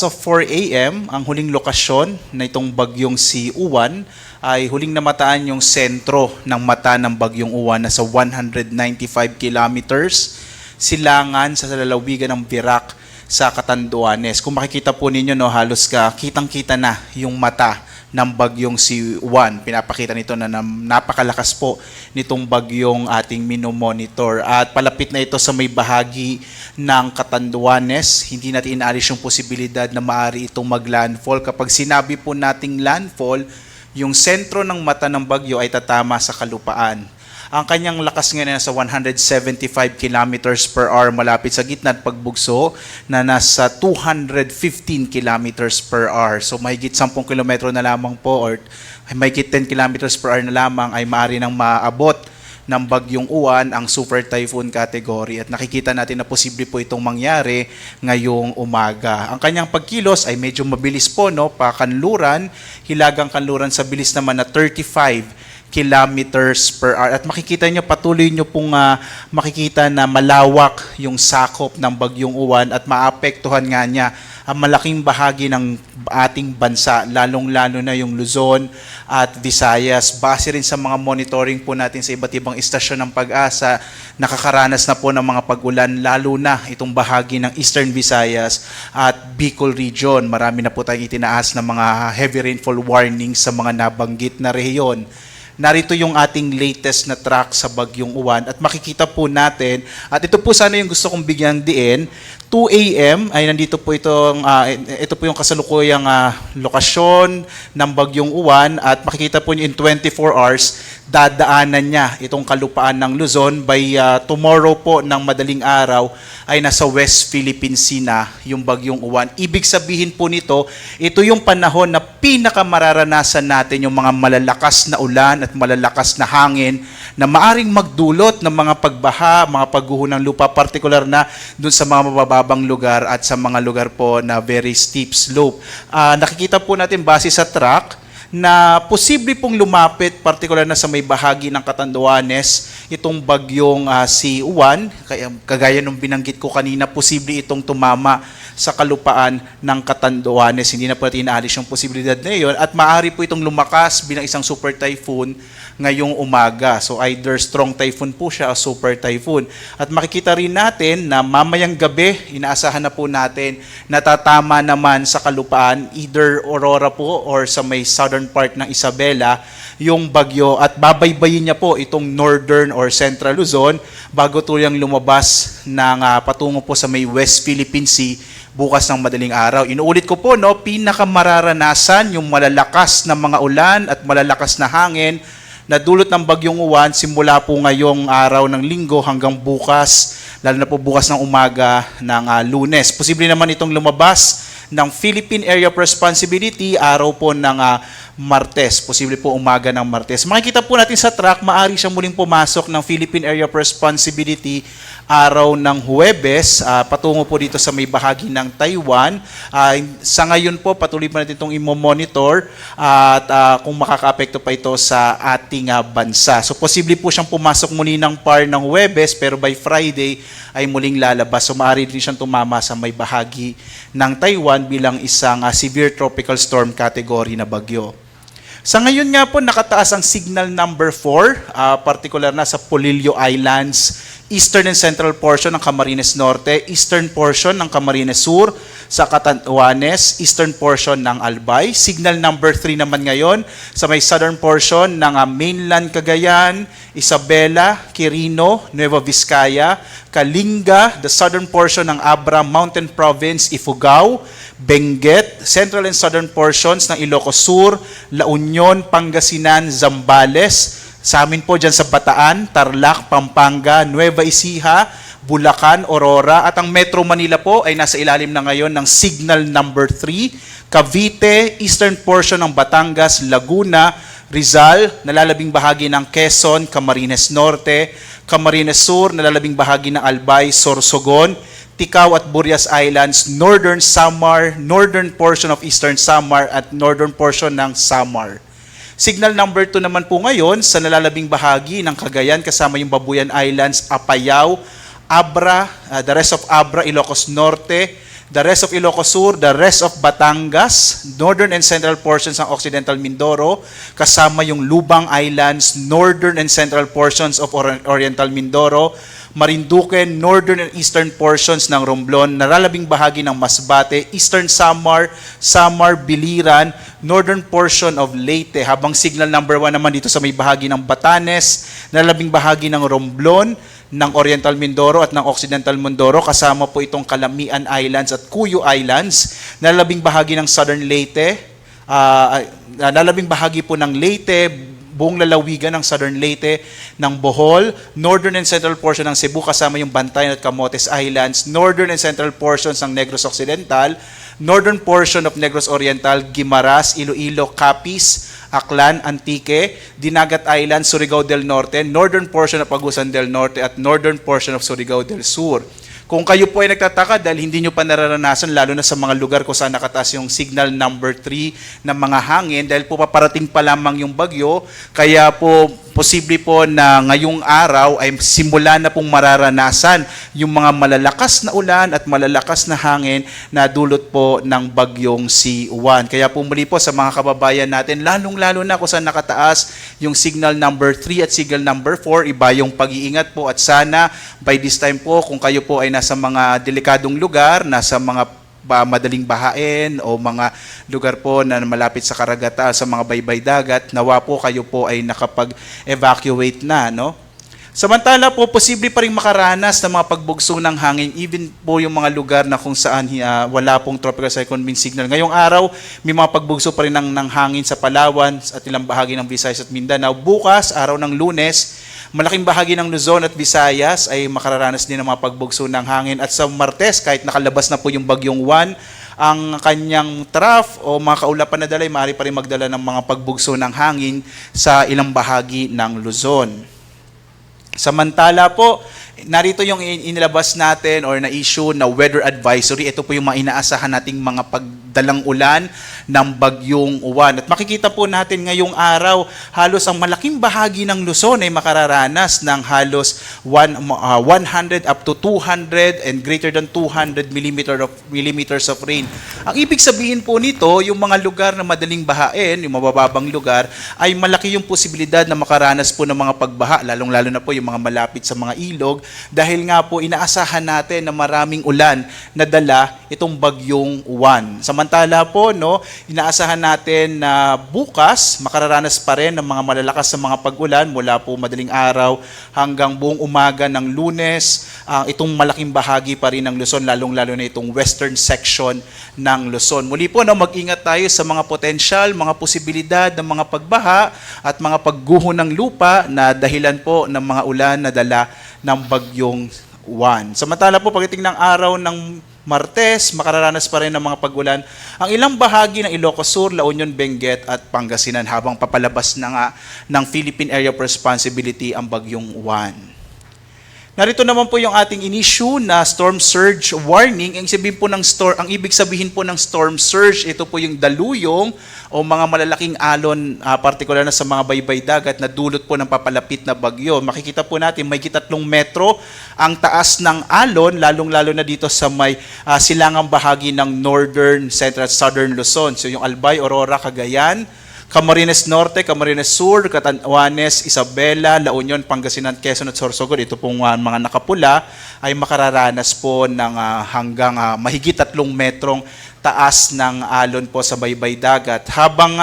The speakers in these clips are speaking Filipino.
So 4 a.m., ang huling lokasyon na itong bagyong si Uwan ay huling namataan yung sentro ng mata ng bagyong Uwan na sa 195 kilometers silangan sa lalawigan ng Virac sa Catanduanes. Kung makikita po ninyo, no, halos kitang-kita na yung mata ng bagyong si Uwan. Pinapakita nito na napakalakas po nitong bagyong ating minomonitor. At palapit na ito sa may bahagi ng Catanduanes. Hindi natin inaalis yung posibilidad na maaari itong mag-landfall. Kapag sinabi po nating landfall, yung sentro ng mata ng bagyo ay tatama sa kalupaan. Ang kanyang lakas ngayon ay nasa 175 kilometers per hour malapit sa gitna at pagbugso na nasa 215 kilometers per hour. So mahigit 10 kilometro na lamang po or mahigit 10 kilometers per hour na lamang ay maaari nang maabot ng bagyong Uwan ang super typhoon category at nakikita natin na posible po itong mangyari ngayong umaga. Ang kanyang pagkilos ay medyo mabilis po, no, pakanluran, hilagang kanluran sa bilis naman na 35 kilometers per hour. At makikita nyo, patuloy nyo pong makikita na malawak yung sakop ng bagyong Uwan at maapektuhan nga niya ang malaking bahagi ng ating bansa, lalong-lalo na yung Luzon at Visayas. Base rin sa mga monitoring po natin sa iba't ibang istasyon ng Pag-asa, nakakaranas na po ng mga pag-ulan, lalo na itong bahagi ng Eastern Visayas at Bicol Region. Marami na po tayong itinaas na mga heavy rainfall warnings sa mga nabanggit na rehiyon. Narito yung ating latest na track sa bagyong Uwan at makikita po natin, at ito po sana yung gusto kong bigyang diin, 2 a.m. ay nandito po ito po yung kasalukuyang lokasyon ng bagyong Uwan at makikita po nyo in 24 hours, dadaanan niya itong kalupaan ng Luzon. By tomorrow po ng madaling araw ay nasa West Philippine Sea na yung bagyong Uwan. Ibig sabihin po nito, ito yung panahon na pinakamararanasan natin yung mga malalakas na ulan at malalakas na hangin na maaring magdulot ng mga pagbaha, mga pagguho ng lupa, partikular na dun sa mga mabababang lugar at sa mga lugar po na very steep slope. Nakikita po natin base sa track na posible pong lumapit, partikular na sa may bahagi ng Catanduanes, itong bagyong si Uwan. Kagaya nung binanggit ko kanina, posible itong tumama sa kalupaan ng Catanduanes. Hindi na po natin inaalis yung posibilidad na yun. At maaari po itong lumakas bilang isang super typhoon ngayong umaga. So either strong typhoon po siya o super typhoon. At makikita rin natin na mamayang gabi, inaasahan na po natin, natatama naman sa kalupaan, either Aurora po or sa may southern part ng Isabela, yung bagyo at babaybayin niya po itong northern or central Luzon bago tuluyang lumabas ng patungo po sa may West Philippine Sea bukas ng madaling araw. Inuulit ko po, no, pinakamararanasan yung malalakas na mga ulan at malalakas na hangin na dulot ng bagyong Uwan simula po ngayong araw ng Linggo hanggang bukas, lalo na po bukas ng umaga ng Lunes. Posible naman itong lumabas ng Philippine Area of Responsibility araw po ng Martes, posible po umaga ng Martes. Makikita po natin sa track, maaari siyang muling pumasok ng Philippine Area of Responsibility araw ng Huwebes, patungo po dito sa may bahagi ng Taiwan. Sa ngayon po, patuloy pa natin itong imo-monitor at kung makaka-apekto pa ito sa ating bansa. So posible po siyang pumasok muli ng PAR ng Huwebes, pero by Friday ay muling lalabas. So maaari din siyang tumama sa may bahagi ng Taiwan bilang isang severe tropical storm category na bagyo. Sa ngayon nga po, nakataas ang signal number 4, particular na sa Polillo Islands, eastern and central portion ng Camarines Norte, eastern portion ng Camarines Sur, sa Catanduanes, eastern portion ng Albay. Signal number 3 naman ngayon sa may southern portion ng mainland Cagayan, Isabela, Quirino, Nueva Vizcaya, Kalinga, the southern portion ng Abra Mountain Province, Ifugao, Benguet, central and southern portions ng Ilocos Sur, La Union, Pangasinan, Zambales, sa amin po dyan sa Bataan, Tarlac, Pampanga, Nueva Ecija, Bulacan, Aurora, at ang Metro Manila po ay nasa ilalim na ngayon ng signal number 3, Cavite, eastern portion ng Batangas, Laguna, Rizal, nalalabing bahagi ng Quezon, Camarines Norte, Camarines Sur, nalalabing bahagi ng Albay, Sorsogon, Ticao at Burias Islands, northern Samar, northern portion of eastern Samar at northern portion ng Samar. Signal number 2 naman po ngayon sa nalalabing bahagi ng Cagayan kasama yung Babuyan Islands, Apayao, Abra, the rest of Abra, Ilocos Norte, the rest of Ilocos Sur, the rest of Batangas, northern and central portions ng Occidental Mindoro, kasama yung Lubang Islands, northern and central portions of Oriental Mindoro, Marinduque, northern and eastern portions ng Romblon, nalalabing bahagi ng Masbate, eastern Samar, Biliran, northern portion of Leyte, habang signal number 1 naman dito sa may bahagi ng Batanes, nalalabing bahagi ng Romblon, ng Oriental Mindoro at ng Occidental Mindoro, kasama po itong Calamian Islands at Cuyo Islands, nalalabing bahagi ng Southern Leyte, nalalabing bahagi po ng Leyte, buong lalawigan ng Southern Leyte, ng Bohol, northern and central portion ng Cebu, kasama yung Bantayan at Camotes Islands, northern and central portions ng Negros Occidental, northern portion of Negros Oriental, Guimaras, Iloilo, Capiz, Aklan, Antique, Dinagat Island, Surigao del Norte, northern portion of Agusan del Norte at northern portion of Surigao del Sur. Kung kayo po ay nagtataka dahil hindi nyo pa nararanasan, lalo na sa mga lugar kung saan nakataas yung signal number 3 ng mga hangin, dahil po paparating pa lamang yung bagyo, kaya po posible po na ngayong araw ay simula na pong mararanasan yung mga malalakas na ulan at malalakas na hangin na dulot po ng bagyong si Juan. Kaya po muli po sa mga kababayan natin, lalong-lalo na kung saan nakataas yung signal number 3 at signal number 4, iba yung pag-iingat po, at sana by this time po kung kayo po ay nasa mga delikadong lugar, nasa mga madaling bahain o mga lugar po na malapit sa karagatan, sa mga baybay dagat, nawa po kayo po ay nakapag-evacuate na, no? Samantala po, posible pa rin makaranas ng mga pagbugso ng hangin, even po yung mga lugar na kung saan wala pong tropical cyclone wind signal. Ngayong araw, may mga pagbugso pa rin ng hangin sa Palawan at ilang bahagi ng Visayas at Mindanao. Bukas, araw ng Lunes, malaking bahagi ng Luzon at Visayas ay makararanas din ng mga pagbugso ng hangin. At sa Martes, kahit nakalabas na po yung bagyong Juan, ang kanyang trough o mga kaulapan na dala ay maaari pa rin magdala ng mga pagbugso ng hangin sa ilang bahagi ng Luzon. Samantala po, narito yung inilabas natin or na-issue na weather advisory. Ito po yung mga inaasahan nating mga pagdalang ulan ng bagyong Juan. At makikita po natin ngayong araw, halos ang malaking bahagi ng Luzon ay makararanas ng halos 100 up to 200 and greater than 200 millimeters of rain. Ang ibig sabihin po nito, yung mga lugar na madaling bahain, yung mabababang lugar, ay malaki yung posibilidad na makaranas po ng mga pagbaha, lalong-lalo na po yung mga malapit sa mga ilog, dahil nga po inaasahan natin na maraming ulan na dala itong bagyong Juan. Samantala po, no, inaasahan natin na bukas makararanas pa rin ng mga malalakas na mga pag-ulan mula po madaling araw hanggang buong umaga ng Lunes. Itong malaking bahagi pa rin ng Luzon, lalong-lalo na itong western section ng Luzon. Muli po, no, mag-ingat tayo sa mga potensyal, mga posibilidad ng mga pagbaha at mga pagguho ng lupa na dahilan po ng mga ulan na dala ng bagyong Juan. Samantala po, pagdating ng araw ng Martes, makararanas pa rin ng mga pag-ulan ang ilang bahagi ng Ilocos Sur, La Union, Benguet at Pangasinan habang papalabas na nga ng Philippine Area of Responsibility ang bagyong Juan. Narito naman po yung ating in-issue na storm surge warning. Ang ibig sabihin po ng storm surge, ito po yung daluyong o mga malalaking alon, partikular na sa mga baybay dagat na dulot po ng papalapit na bagyo. Makikita po natin may 3 metro ang taas ng alon, lalong-lalo na dito sa may silangang bahagi ng northern, central, southern Luzon. So yung Albay, Aurora, Cagayan, Camarines Norte, Camarines Sur, Catanduanes, Isabela, La Union, Pangasinan, Quezon at Sorsogon, ito pong mga nakapula ay makararanas po ng hanggang mahigit 3 metrong taas ng alon po sa baybay dagat. Habang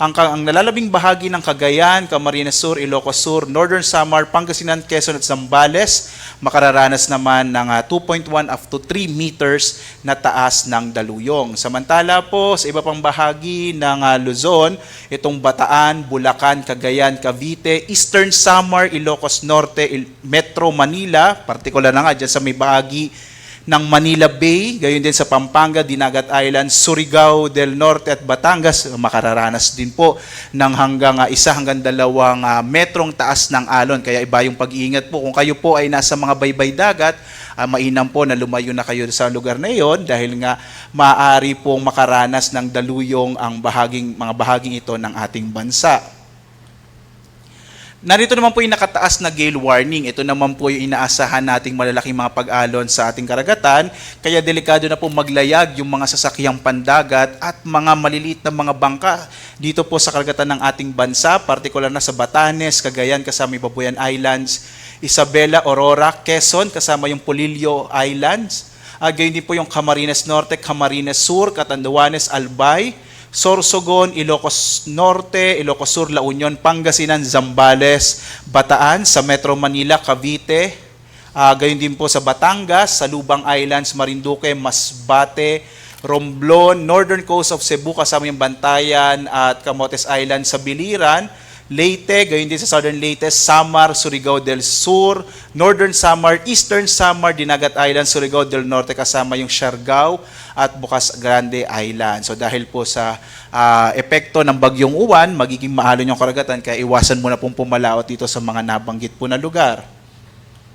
ang nalalabing bahagi ng Cagayan, Camarines Sur, Ilocos Sur, Northern Samar, Pangasinan, Quezon at Zambales, makararanas naman ng 2.1 up to 3 meters na taas ng daluyong. Samantala po, sa iba pang bahagi ng Luzon, itong Bataan, Bulacan, Cagayan, Cavite, Eastern Samar, Ilocos Norte, Metro Manila, partikular na nga dyan sa may bahagi ng Manila Bay, gayon din sa Pampanga, Dinagat Island, Surigao del Norte at Batangas, makararanas din po ng hanggang 1 hanggang 2 metrong taas ng alon. Kaya iba yung pag-iingat po. Kung kayo po ay nasa mga baybay dagat, mainam po na lumayo na kayo sa lugar na iyon dahil nga maaari pong makaranas ng daluyong ang mga bahaging ito ng ating bansa. Narito naman po yung nakataas na gale warning. Ito naman po yung inaasahan nating malalaking mga pag-alon sa ating karagatan. Kaya delikado na po maglayag yung mga sasakyang pandagat at mga maliliit na mga bangka dito po sa karagatan ng ating bansa, partikular na sa Batanes, Cagayan kasama yung Babuyan Islands, Isabela, Aurora, Quezon kasama yung Polillo Islands. Gayon din po yung Camarines Norte, Camarines Sur, Catanduanes, Albay, Sorsogon, Ilocos Norte, Ilocos Sur, La Union, Pangasinan, Zambales, Bataan, sa Metro Manila, Cavite, gayon din po sa Batangas, sa Lubang Islands, Marinduque, Masbate, Romblon, Northern Coast of Cebu, kasama yung Bantayan at Camotes Island sa Biliran, Leyte, gayon din sa Southern Leyte, Samar, Surigao del Sur, Northern Samar, Eastern Samar, Dinagat Island, Surigao del Norte kasama yung Siargao at Bocas Grande Island. So dahil po sa epekto ng bagyong uwan, magiging maalon yung karagatan kaya iwasan mo na pong pumalaot dito sa mga nabanggit po na lugar.